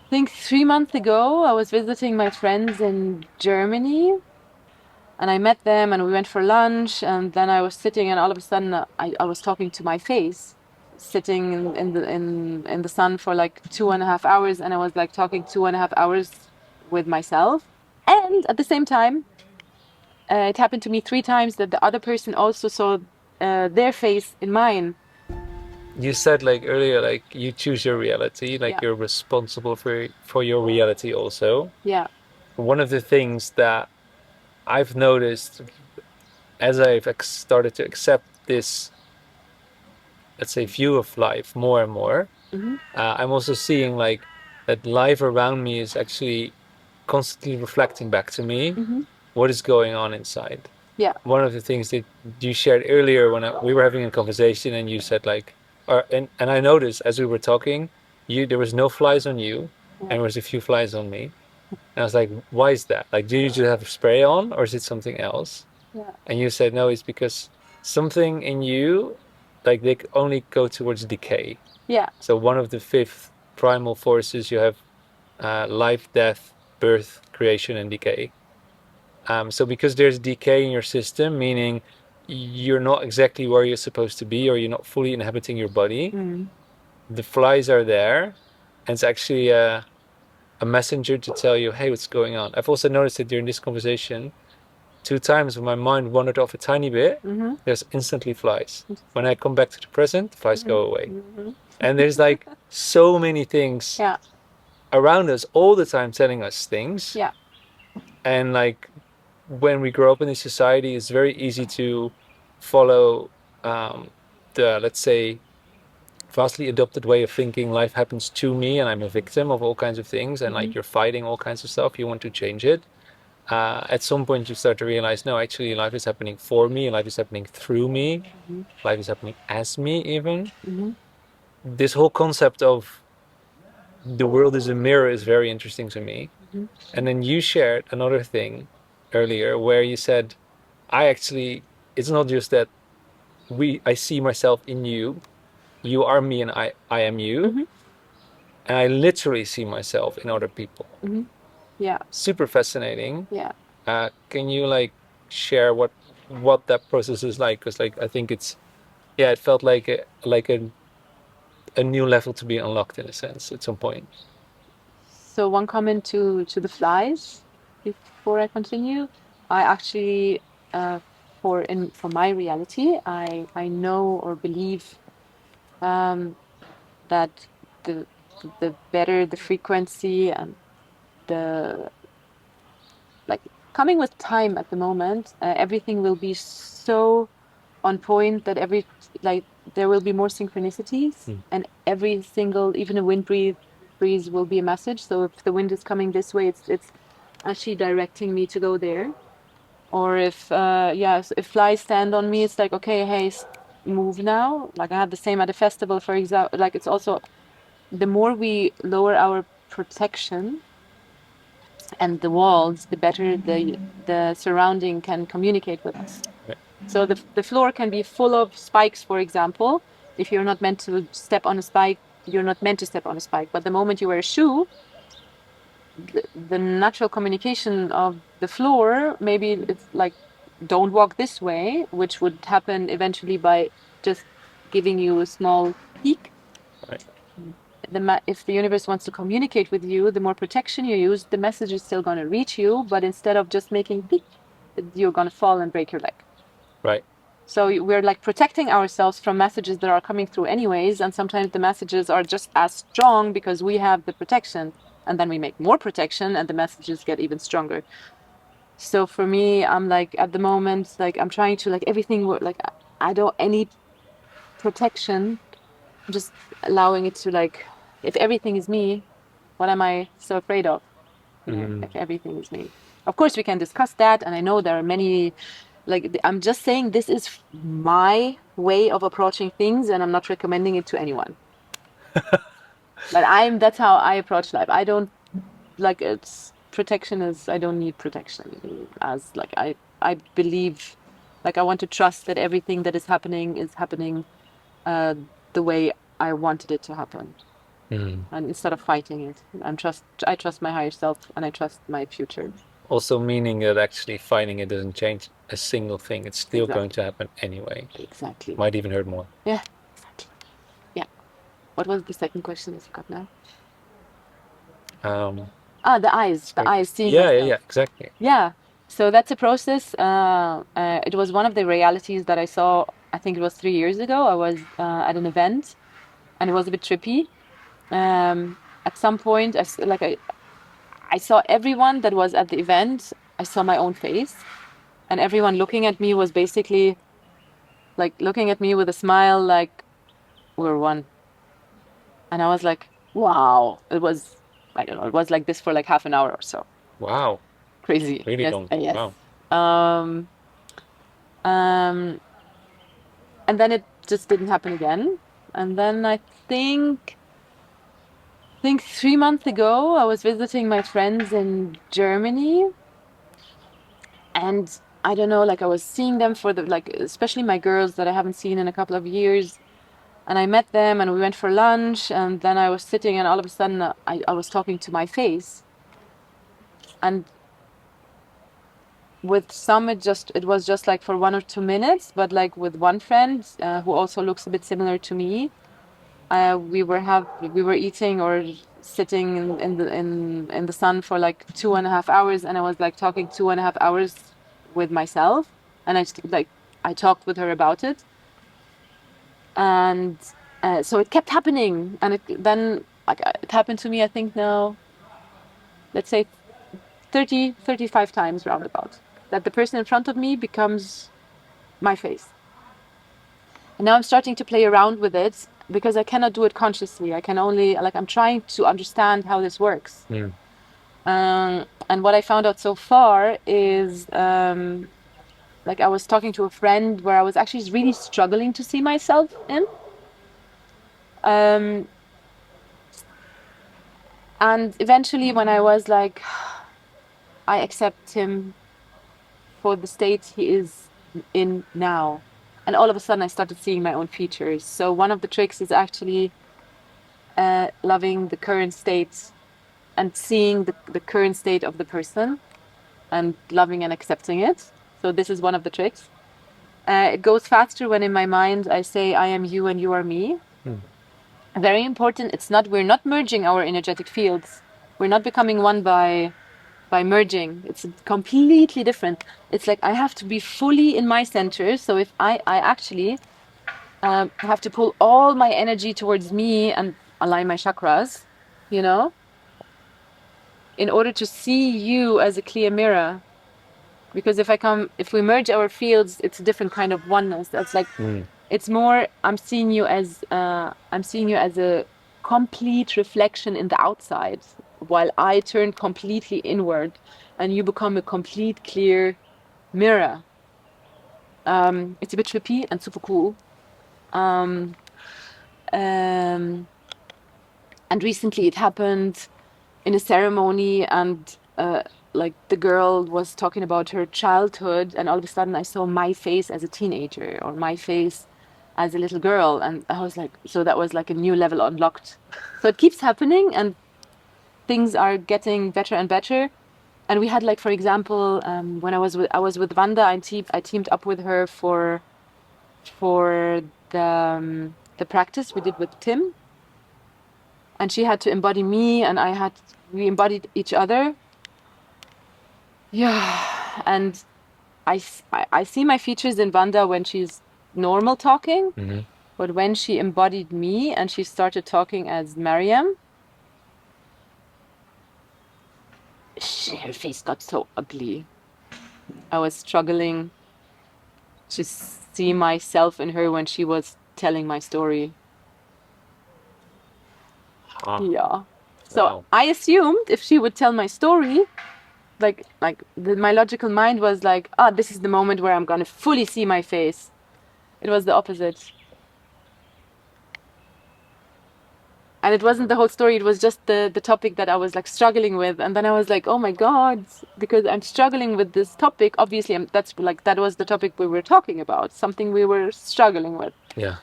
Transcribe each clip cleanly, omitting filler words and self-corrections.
think 3 months ago, I was visiting my friends in Germany, and I met them, and we went for lunch, and then I was sitting, and all of a sudden, I was talking to my face, sitting in the sun for like 2.5 hours, and I was like talking 2.5 hours with myself, and at the same time, it happened to me 3 times that the other person also saw their face in mine. You said like earlier, like you choose your reality, like Yeah, you're responsible for your reality also. yeah, One of the things that I've noticed as I've started to accept this, let's say, view of life more and more, mm-hmm, I'm also seeing like that life around me is actually constantly reflecting back to me mm-hmm, what is going on inside. yeah, One of the things that you shared earlier when we were having a conversation and you said like, and I noticed as we were talking, there was no flies on you, yeah, and there was a few flies on me, and I was like, why is that? Like, do you just have spray on, or is it something else? yeah, And you said no, it's because something in you, like they only go towards decay. yeah, So one of the fifth primal forces you have life, death, birth, creation, and decay. So because there's decay in your system, meaning you're not exactly where you're supposed to be, or you're not fully inhabiting your body, mm, the flies are there, and it's actually a messenger to tell you, hey, what's going on. I've also noticed that during this conversation, 2 times when my mind wandered off a tiny bit, mm-hmm. there's instantly flies. When Interesting. I come back to the present, flies Mm-hmm. go away. Mm-hmm. And there's like so many things Yeah, around us all the time telling us things. yeah, And like when we grow up in this society, it's very easy to follow the, let's say, vastly adopted way of thinking. Life happens to me and I'm a victim of all kinds of things. And mm-hmm. like you're fighting all kinds of stuff. You want to change it. At some point, you start to realize, no, actually, life is happening for me. Life is happening through me. Mm-hmm. Life is happening as me, even. Mm-hmm. This whole concept of the world is a mirror is very interesting to me. Mm-hmm. And then you shared another thing earlier where you said, I actually, it's not just that I see myself in you, you are me and I am you. Mm-hmm. And I literally see myself in other people. Mm-hmm. Yeah, Super fascinating. yeah. Can you like share what that process is like? Because like I think it's yeah, it felt like a new level to be unlocked in a sense at some point. So one comment to the flies before I continue. I actually, uh, for my reality, I know or believe um, that the the better the frequency and the like coming with time at the moment, everything will be so on point that like there will be more synchronicities, Mm. and every single, even a breeze will be a message. So if the wind is coming this way, it's actually directing me to go there. Or if if flies stand on me, it's like, okay, hey, move now. Like I had the same at a festival, for example. Like it's also, the more we lower our protection and the walls, the better the surrounding can communicate with us. Right. So the floor can be full of spikes, for example. If you're not meant to step on a spike, you're not meant to step on a spike. But the moment you wear a shoe, the natural communication of the floor, maybe it's like, don't walk this way, which would happen eventually by just giving you a small peek. Right. If the universe wants to communicate with you, the more protection you use, the message is still going to reach you. But instead of just making peek, you're going to fall and break your leg. Right. So we're like protecting ourselves from messages that are coming through anyways, and sometimes the messages are just as strong because we have the protection, and then we make more protection and the messages get even stronger. So for me, I'm like, at the moment, like I'm trying to, like, everything like I don't any protection. I'm just allowing it to, like, if everything is me, what am I so afraid of? Mm. If everything is me. Of course we can discuss that, and I know there are many, like, I'm just saying this is my way of approaching things, and I'm not recommending it to anyone. But that's how I approach life. I don't, like, it's protection is, I don't need protection, as like I believe, like, I want to trust that everything that is happening uh the way I wanted it to happen. Mm. and instead of fighting it, I trust my higher self, and I trust my future. Also meaning that actually fighting it doesn't change a single thing. It's still going to happen anyway. Exactly. Might even hurt more. Yeah, exactly. Yeah. What was the second question? I forgot now. The eyes. The eyes, seeing myself. Yeah, exactly. Yeah. So that's a process. It was one of the realities that I saw, I think it was 3 years ago. I was at an event, and it was a bit trippy. At some point, I saw everyone that was at the event. I saw my own face, and everyone looking at me was basically like looking at me with a smile, like we're one. And I was like, wow. It was, I don't know, it was like this for like half an hour or so. Wow. Crazy. Really Yes. long. Yes. Wow. And then it just didn't happen again. And then I think 3 months ago, I was visiting my friends in Germany, and I don't know, like I was seeing them for the, like, especially my girls that I haven't seen in a couple of years. And I met them and we went for lunch, and then I was sitting, and all of a sudden I was talking to my face. And with some, it was just like for 1 or 2 minutes, but like with one friend who also looks a bit similar to me, we were eating or sitting in the sun for like 2.5 hours, and I was like talking 2.5 hours with myself, and I talked with her about it, and so it kept happening, and then like it happened to me, I think now, let's say 35 times roundabout, that the person in front of me becomes my face. And now I'm starting to play around with it because I cannot do it consciously. I can only, like, I'm trying to understand how this works. And what I found out so far is, like, I was talking to a friend where I was actually really struggling to see myself in. And eventually, when I was like, I accept him for the state he is in now. And all of a sudden, I started seeing my own features. So one of the tricks is actually loving the current state and seeing the current state of the person and loving and accepting it. So this is one of the tricks. It goes faster when in my mind I say, I am you and you are me. Very important. We're not merging our energetic fields. We're not becoming one by merging. It's completely different. It's like I have to be fully in my center. So if I actually have to pull all my energy towards me and align my chakras, you know, in order to see you as a clear mirror. Because if we merge our fields, it's a different kind of oneness. That's like, it's more, I'm seeing you as a complete reflection in the outside, while I turn completely inward, and you become a complete clear mirror. It's a bit trippy and super cool. And recently it happened in a ceremony, and like the girl was talking about her childhood, and all of a sudden I saw my face as a teenager or my face as a little girl, and I was like, so that was like a new level unlocked. So it keeps happening, and things are getting better and better. And we had, like, for example, when I was with Wanda, I teamed up with her for the practice we did with Tim, and she had to embody me, and we embodied each other. Yeah, and I see my features in Wanda when she's normal talking, but when she embodied me and she started talking as Mariam, her face got so ugly. I was struggling to see myself in her when she was telling my story. Yeah. So Wow. I assumed if she would tell my story, my logical mind was like, this is the moment where I'm gonna fully see my face. It was the opposite. And it wasn't the whole story, it was just the topic that I was like struggling with. And then I was like, oh my God, because I'm struggling with this topic. Obviously, that was the topic we were talking about, something we were struggling with. Yeah.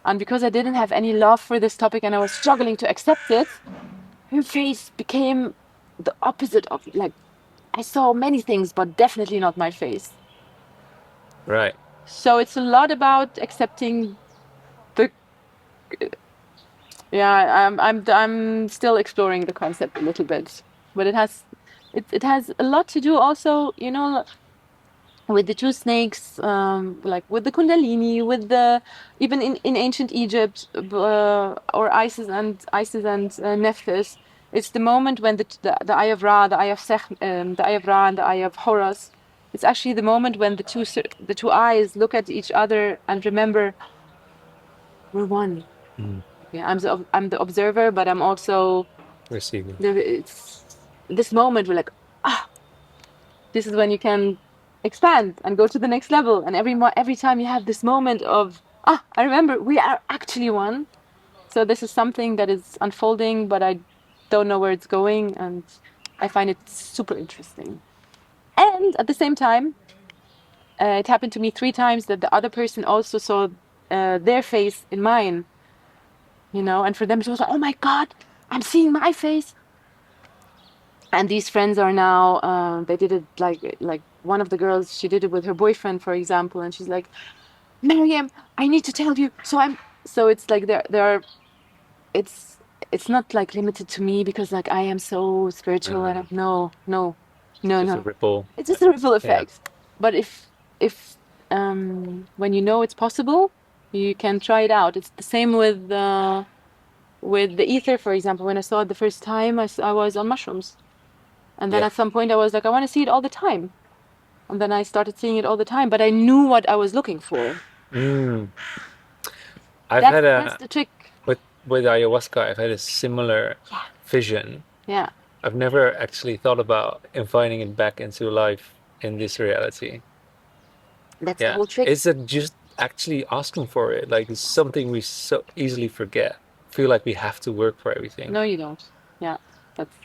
And because I didn't have any love for this topic and I was struggling to accept it, her face became the opposite of, like, I saw many things, but definitely not my face. Right. So it's a lot about accepting the, yeah, I'm still exploring the concept a little bit, but it has a lot to do also, you know, with the two snakes, like with the Kundalini, with the, even in ancient Egypt, or Isis and Nephthys. It's the moment when the eye of Ra, the eye of the eye of Ra, and the eye of Horus. It's actually the moment when the two eyes look at each other and remember, we're one. Yeah, I'm the observer, but I'm also Receiving. it's this moment we're like, ah, this is when you can expand and go to the next level. And every time you have this moment of, ah, I remember we are actually one. So this is something that is unfolding, but I don't know where it's going, and I find it super interesting. And at the same time, it happened to me 3 times that the other person also saw their face in mine, you know, and for them it was like, oh my God, I'm seeing my face. And these friends are now, they did it like one of the girls, she did it with her boyfriend, for example, and she's like, Mariam, I need to tell you. So it's like there are, it's it's not like limited to me because like I am so spiritual and Just a no. ripple. It's just a ripple Yeah. effect. But if when you know it's possible, you can try it out. It's the same with the ether, for example. When I saw it the first time, I was on mushrooms. And then Yeah. at some point I was like, I want to see it all the time. And then I started seeing it all the time, but I knew what I was looking for. Mm. I've That's had that's a the trick. with ayahuasca. I've had a similar Yeah. vision. Yeah. I've never actually thought about inviting it back into life in this reality. That's the Yeah. whole trick. Is it just actually asking for it? Like it's something we so easily forget. Feel like we have to work for everything. No, you don't. Yeah. That's